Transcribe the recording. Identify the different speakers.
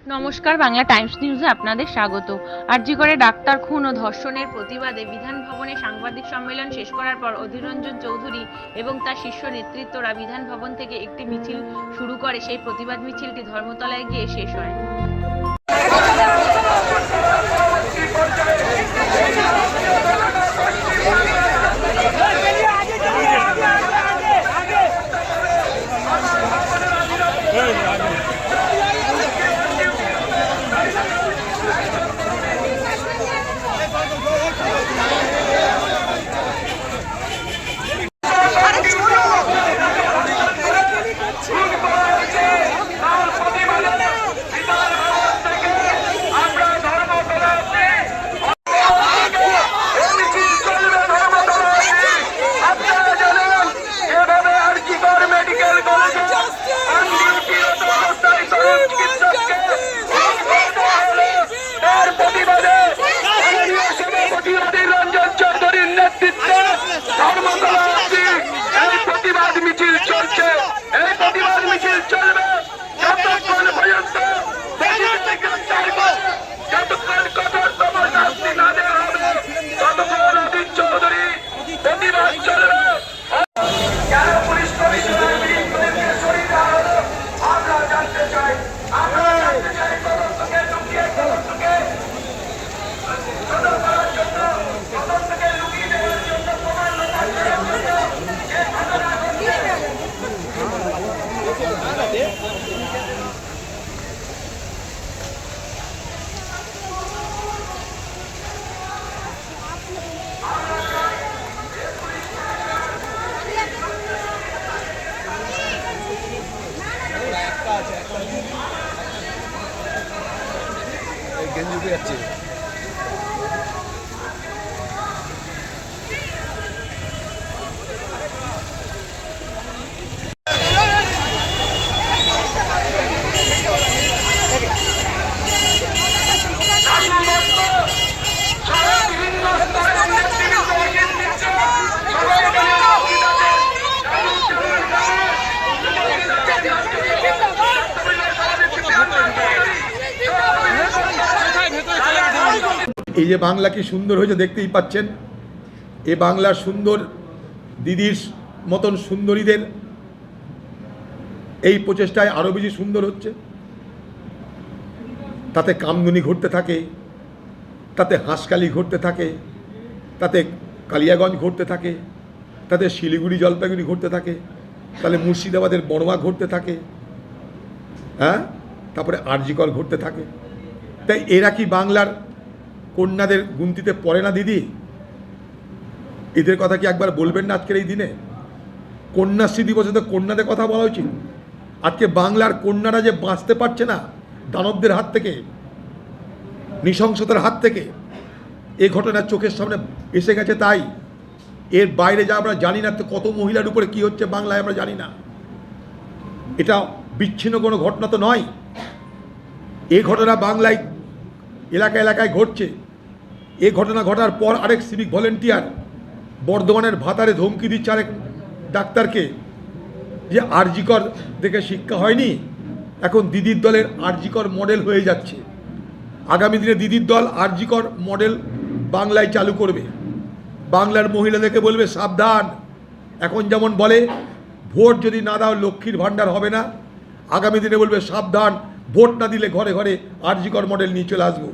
Speaker 1: নমস্কার, বাংলা টাইমস নিউজে আপনাদের স্বাগত। আরজি করে ডাক্তার খুন ও ধর্ষণের প্রতিবাদে বিধান ভবনে সাংবাদিক সম্মেলন শেষ করার পর অধীর রঞ্জন চৌধুরী এবং তার শীর্ষ নেতৃত্বরা বিধান ভবন থেকে একটি মিছিল শুরু করে। সেই প্রতিবাদ মিছিলটি ধর্মতলায় গিয়ে শেষ হয়।
Speaker 2: গেঞ্জি যাচ্ছে। এই যে বাংলা কি সুন্দর হয়েছে দেখতেই পাচ্ছেন। এ বাংলার সুন্দর দিদির মতন সুন্দরীদের এই প্রচেষ্টায় আরও বেশি সুন্দর হচ্ছে। তাতে কামদুনি ঘটতে থাকে, তাতে হাঁসকালি ঘটতে থাকে, তাতে কালিয়াগঞ্জ ঘটতে থাকে, তাতে শিলিগুড়ি জলপাইগুড়ি ঘটতে থাকে, তাহলে মুর্শিদাবাদের বড়মা ঘটতে থাকে, হ্যাঁ, তারপরে আরজি কর ঘটতে থাকে। তাই এরা কি বাংলার কন্যাদের গুনতিতে পড়ে না দিদি? এদের কথা কি একবার বলবেন না আজকের এই দিনে? কন্যাশ্রী দিবসে তো কন্যাদের কথা বলা উচিত। আজকে বাংলার কন্যারা যে বাঁচতে পারছে না দানবদের হাত থেকে, নৃশংসতার হাত থেকে, এ ঘটনা চোখের সামনে এসে গেছে। তাই এর বাইরে যা আমরা জানি না, তো কত মহিলার উপরে কি হচ্ছে বাংলায় আমরা জানি না। এটা বিচ্ছিন্ন কোনো ঘটনা তো নয়। এই ঘটনা বাংলায় এলাকায় এলাকায় ঘটছে। এই ঘটনা ঘটার পর আরেক সিভিক ভলেন্টিয়ার বর্ধমানের ভাতারে ধমকি দিচ্ছে আরেক ডাক্তারকে যে আরজি কর দেখে শিক্ষা হয়নি, এখন দিদির দলের আরজি কর মডেল হয়ে যাচ্ছে। আগামী দিনে দিদির দল আরজি কর মডেল বাংলায় চালু করবে। বাংলার মহিলাদেরকে বলবে সাবধান। এখন যেমন বলে ভোট যদি না দাও লক্ষ্মীর ভাণ্ডার হবে না, আগামী দিনে বলবে সাবধান, ভোট না দিলে ঘরে ঘরে আরজি কর মডেল নিয়ে চলে আসবো।